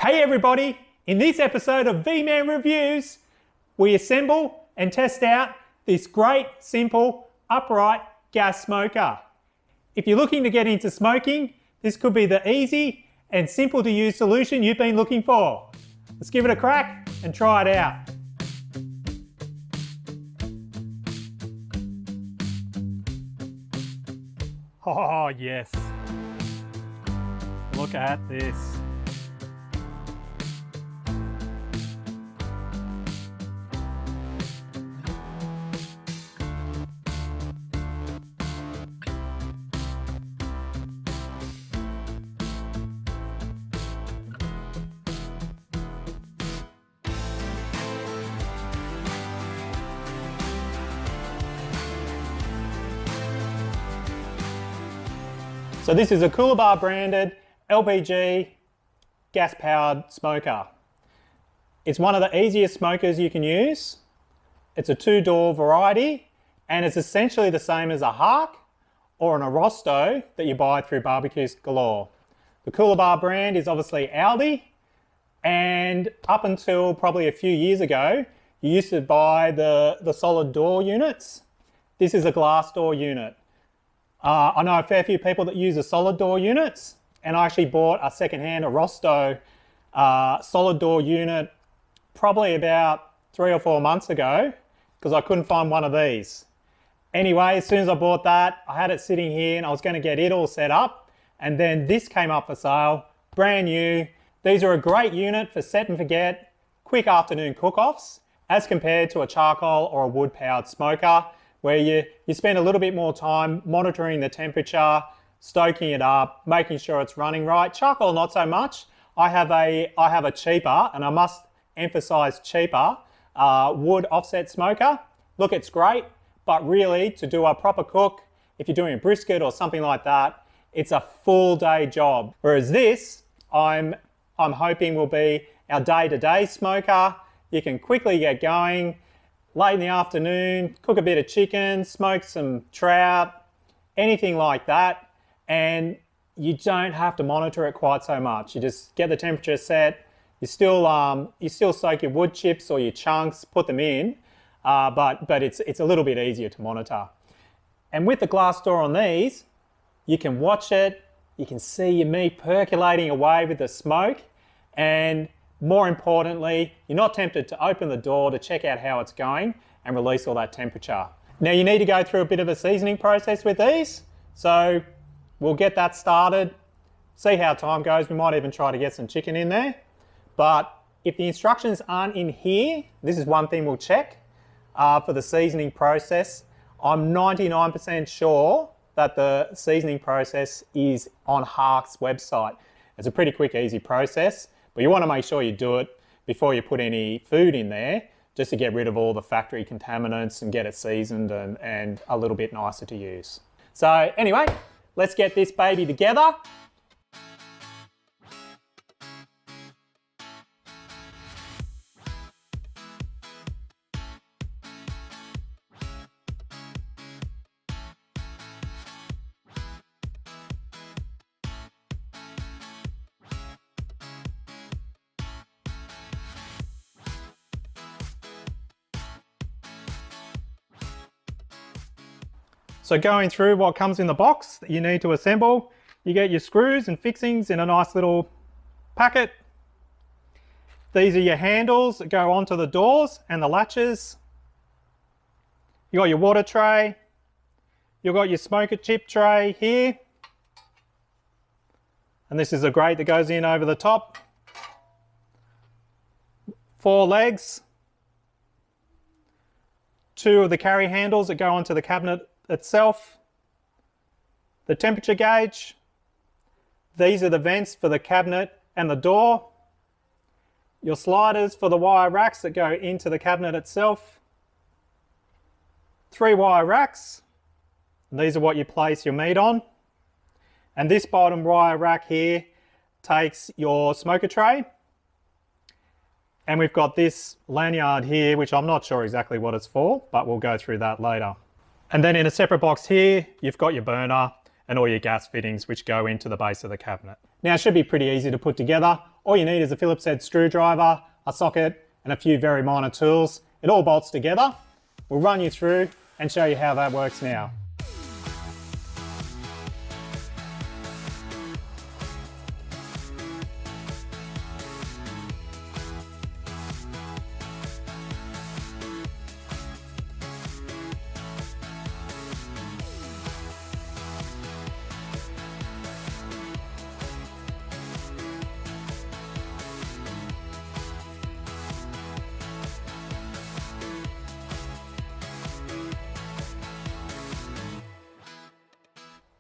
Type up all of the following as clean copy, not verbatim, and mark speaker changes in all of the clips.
Speaker 1: Hey everybody, in this episode of Vman Reviews, we assemble and test out this great, simple, upright gas smoker. If you're looking to get into smoking, this could be the easy and simple to use solution you've been looking for. Let's give it a crack and try it out. Oh yes, look at this. So this is a Coolabah branded LPG gas powered smoker. It's one of the easiest smokers you can use. It's a 2-door variety and it's essentially the same as a Hark or an Arrosto that you buy through Barbecues Galore. The Coolabah brand is obviously ALDI, and up until probably a few years ago you used to buy the solid door units. This is a glass door unit. I know a fair few people that use the solid door units, and I actually bought a second-hand Arrosto solid door unit probably about 3 or 4 months ago because I couldn't find one of these. Anyway, as soon as I bought that, I had it sitting here and I was going to get it all set up, and then this came up for sale, brand new. These are a great unit for set and forget, quick afternoon cook-offs as compared to a charcoal or a wood-powered smoker, where you spend a little bit more time monitoring the temperature, stoking it up, making sure it's running right. Charcoal, not so much. I have a cheaper, and I must emphasize cheaper, wood offset smoker. Look, it's great, but really to do a proper cook, if you're doing a brisket or something like that, it's a full day job. Whereas this, I'm hoping will be our day-to-day smoker. You can quickly get going. Late in the afternoon, cook a bit of chicken, smoke some trout, anything like that, and you don't have to monitor it quite so much. You just get the temperature set. You still soak your wood chips or your chunks, put them in, but it's a little bit easier to monitor. And with the glass door on these, you can watch it. You can see your meat percolating away with the smoke, and more importantly, you're not tempted to open the door to check out how it's going and release all that temperature. Now you need to go through a bit of a seasoning process with these, so we'll get that started, see how time goes. We might even try to get some chicken in there. But if the instructions aren't in here, this is one thing we'll check for the seasoning process. I'm 99% sure that the seasoning process is on Hark's website. It's a pretty quick, easy process. But you want to make sure you do it before you put any food in there, just to get rid of all the factory contaminants and get it seasoned and a little bit nicer to use. So anyway, let's get this baby together. So going through what comes in the box that you need to assemble, you get your screws and fixings in a nice little packet. These are your handles that go onto the doors and the latches. You got your water tray. You've got your smoker chip tray here. And this is a grate that goes in over the top. 4 legs. 2 of the carry handles that go onto the cabinet itself, the temperature gauge. These are the vents for the cabinet and the door. Your sliders for the wire racks that go into the cabinet itself. 3 wire racks. These are what you place your meat on. And this bottom wire rack here takes your smoker tray. And we've got this lanyard here, which I'm not sure exactly what it's for, but we'll go through that later. And then in a separate box here, you've got your burner and all your gas fittings which go into the base of the cabinet. Now it should be pretty easy to put together. All you need is a Phillips head screwdriver, a socket, and a few very minor tools. It all bolts together. We'll run you through and show you how that works now.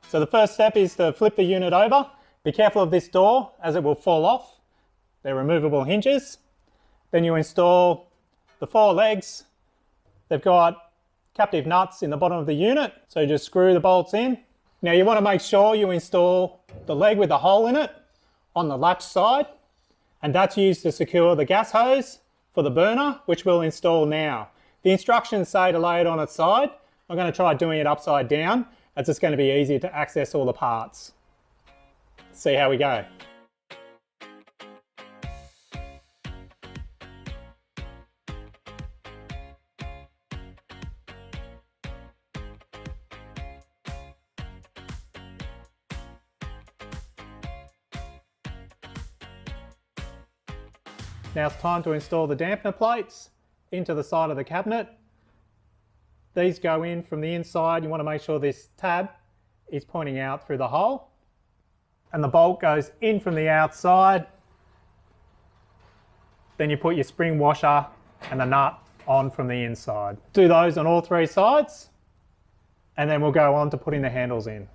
Speaker 1: So the first step is to flip the unit over. Be careful of this door as it will fall off. They're removable hinges. Then you install the 4 legs. They've got captive nuts in the bottom of the unit, so you just screw the bolts in. Now you want to make sure you install the leg with the hole in it on the latch side, and that's used to secure the gas hose for the burner, which we'll install now. The instructions say to lay it on its side. I'm going to try doing it upside down. It's just going to be easier to access all the parts. Let's see how we go. Now it's time to install the dampener plates into the side of the cabinet. These go in from the inside. You want to make sure this tab is pointing out through the hole. And the bolt goes in from the outside. Then you put your spring washer and the nut on from the inside. Do those on all 3 sides. And then we'll go on to putting the handles in.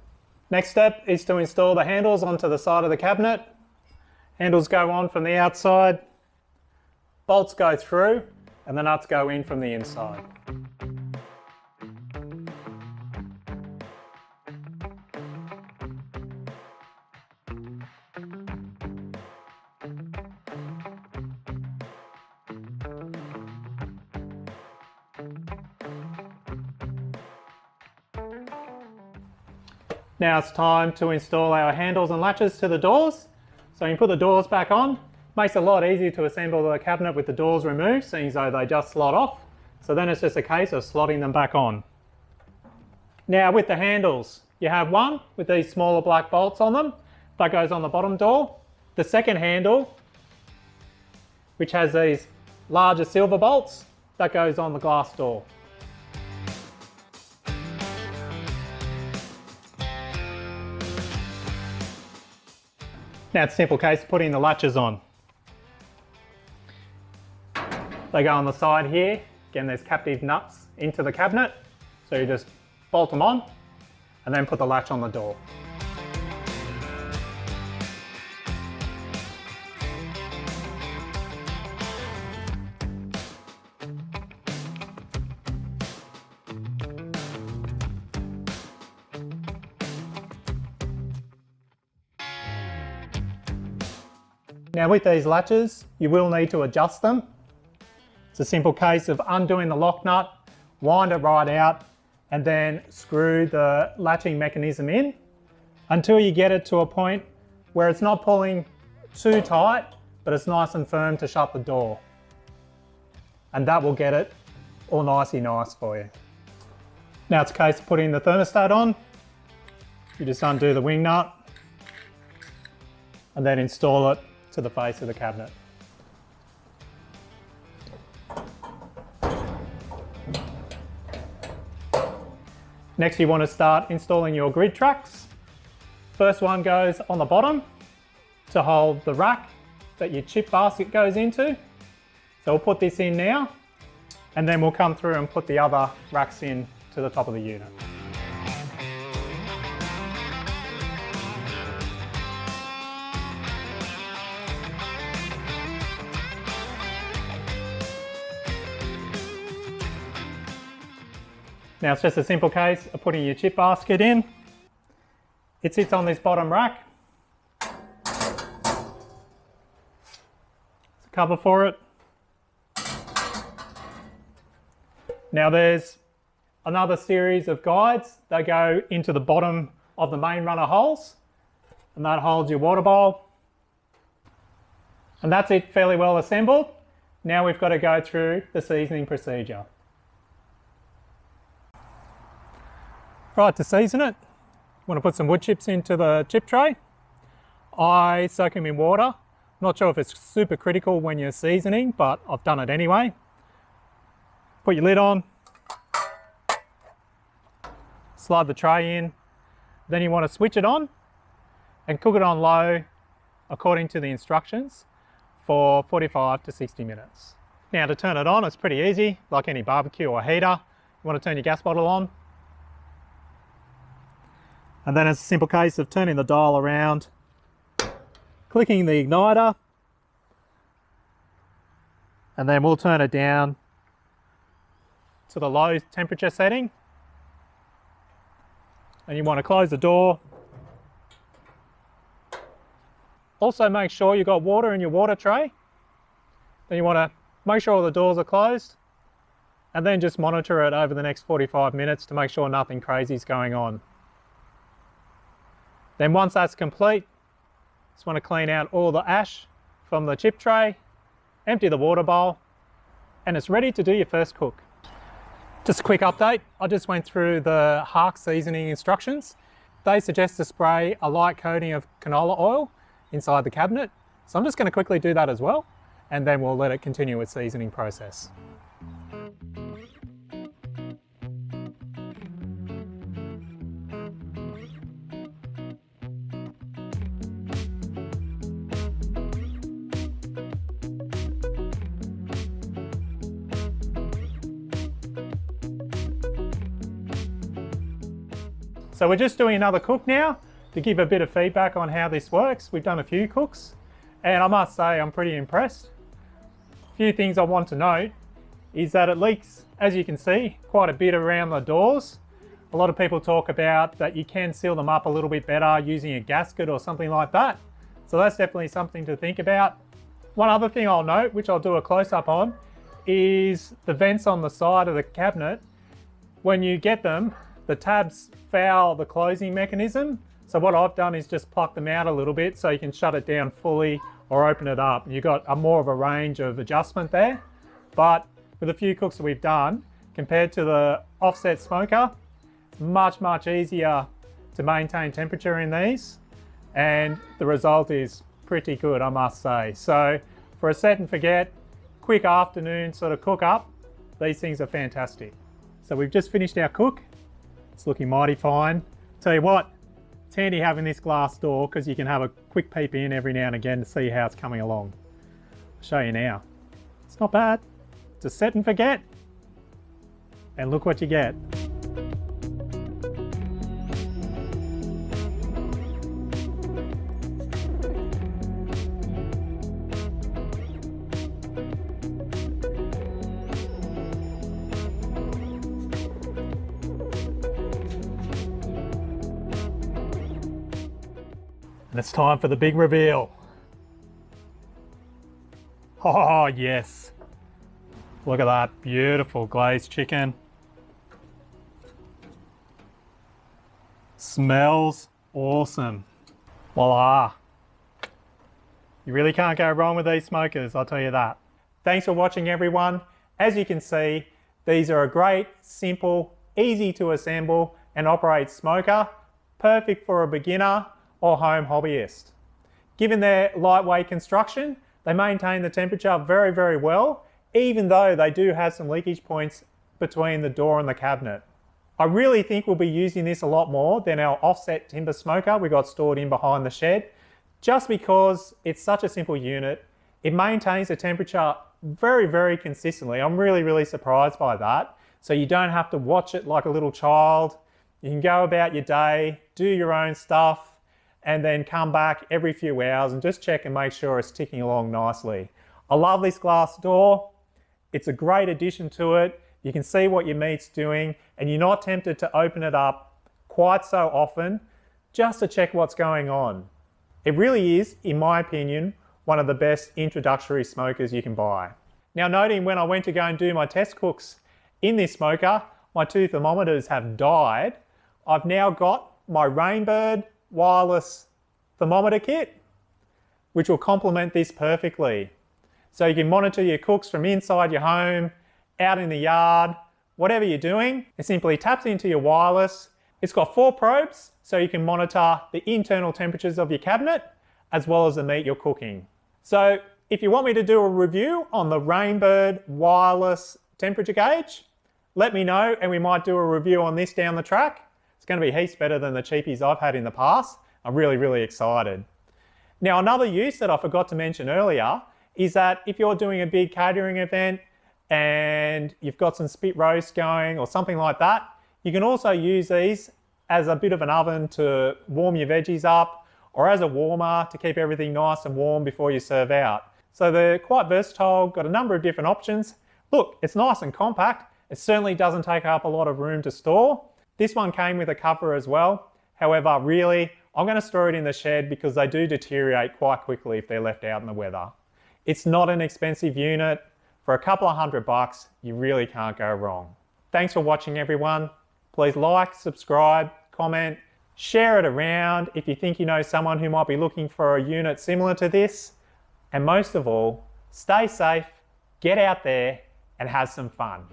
Speaker 1: Next step is to install the handles onto the side of the cabinet. Handles go on from the outside. Bolts go through and the nuts go in from the inside. Now it's time to install our handles and latches to the doors. So you put the doors back on. Makes it a lot easier to assemble the cabinet with the doors removed, seeing as though they just slot off. So then it's just a case of slotting them back on. Now with the handles, you have one with these smaller black bolts on them. That goes on the bottom door. The second handle, which has these larger silver bolts, that goes on the glass door. Now it's a simple case of putting the latches on. They go on the side here. Again, there's captive nuts into the cabinet. So you just bolt them on and then put the latch on the door. Now with these latches, you will need to adjust them. It's a simple case of undoing the lock nut, wind it right out, and then screw the latching mechanism in until you get it to a point where it's not pulling too tight, but it's nice and firm to shut the door. And that will get it all nicey nice for you. Now it's a case of putting the thermostat on. You just undo the wing nut and then install it to the face of the cabinet. Next you want to start installing your grid tracks. First one goes on the bottom to hold the rack that your chip basket goes into. So we'll put this in now and then we'll come through and put the other racks in to the top of the unit. Now it's just a simple case of putting your chip basket in. It sits on this bottom rack. There's a cover for it. Now there's another series of guides that go into the bottom of the main runner holes, and that holds your water bowl. And that's it, fairly well assembled. Now we've got to go through the seasoning procedure. Right, to season it, you want to put some wood chips into the chip tray. I soak them in water. I'm not sure if it's super critical when you're seasoning, but I've done it anyway. Put your lid on, slide the tray in, then you want to switch it on and cook it on low according to the instructions for 45 to 60 minutes. Now to turn it on, it's pretty easy, like any barbecue or heater. You want to turn your gas bottle on. And then it's a simple case of turning the dial around, clicking the igniter, and then we'll turn it down to the low temperature setting. And you want to close the door. Also make sure you've got water in your water tray. Then you want to make sure all the doors are closed and then just monitor it over the next 45 minutes to make sure nothing crazy is going on. Then once that's complete, just want to clean out all the ash from the chip tray, empty the water bowl, and it's ready to do your first cook. Just a quick update, I just went through the Hark seasoning instructions. They suggest to spray a light coating of canola oil inside the cabinet. So I'm just going to quickly do that as well, and then we'll let it continue its seasoning process. So we're just doing another cook now to give a bit of feedback on how this works. We've done a few cooks and I must say I'm pretty impressed. A few things I want to note is that it leaks, as you can see, quite a bit around the doors. A lot of people talk about that you can seal them up a little bit better using a gasket or something like that. So that's definitely something to think about. One other thing I'll note, which I'll do a close-up on, is the vents on the side of the cabinet. When you get them, the tabs foul the closing mechanism. So what I've done is just pluck them out a little bit so you can shut it down fully or open it up. You've got more of a range of adjustment there. But with a few cooks that we've done, compared to the offset smoker, it's much easier to maintain temperature in these. And the result is pretty good, I must say. So for a set and forget, quick afternoon sort of cook up, these things are fantastic. So we've just finished our cook. It's looking mighty fine. Tell you what, it's handy having this glass door because you can have a quick peep in every now and again to see how it's coming along. I'll show you now. It's not bad. It's a set and forget. And look what you get. And it's time for the big reveal. Oh yes. Look at that beautiful glazed chicken. Smells awesome. Voila. You really can't go wrong with these smokers, I'll tell you that. Thanks for watching everyone. As you can see, these are a great, simple, easy to assemble and operate smoker, perfect for a beginner or home hobbyist. Given their lightweight construction, they maintain the temperature very well, even though they do have some leakage points between the door and the cabinet. I really think we'll be using this a lot more than our offset timber smoker we got stored in behind the shed, just because it's such a simple unit. It maintains the temperature very consistently. I'm really surprised by that. So you don't have to watch it like a little child. You can go about your day, do your own stuff, and then come back every few hours and just check and make sure it's ticking along nicely. I love this glass door. It's a great addition to it. You can see what your meat's doing and you're not tempted to open it up quite so often just to check what's going on. It really is, in my opinion, one of the best introductory smokers you can buy. Now noting when I went to go and do my test cooks in this smoker, my two thermometers have died. I've now got my Rainbird wireless thermometer kit. which will complement this perfectly. So you can monitor your cooks from inside your home, out in the yard, whatever you're doing. It simply taps into your wireless. It's got 4 probes, so you can monitor the internal temperatures of your cabinet, as well as the meat you're cooking. So if you want me to do a review on the Rainbird wireless temperature gauge, let me know and we might do a review on this down the track. It's going to be heaps better than the cheapies I've had in the past. I'm really excited. Now, another use that I forgot to mention earlier is that if you're doing a big catering event and you've got some spit roast going or something like that, you can also use these as a bit of an oven to warm your veggies up, or as a warmer to keep everything nice and warm before you serve out. So they're quite versatile, got a number of different options. Look, it's nice and compact. It certainly doesn't take up a lot of room to store. This one came with a cover as well. However, really, I'm going to store it in the shed because they do deteriorate quite quickly if they're left out in the weather. It's not an expensive unit. For a couple of $100, you really can't go wrong. Thanks for watching, everyone. Please like, subscribe, comment, share it around if you think you know someone who might be looking for a unit similar to this. And most of all, stay safe, get out there and have some fun.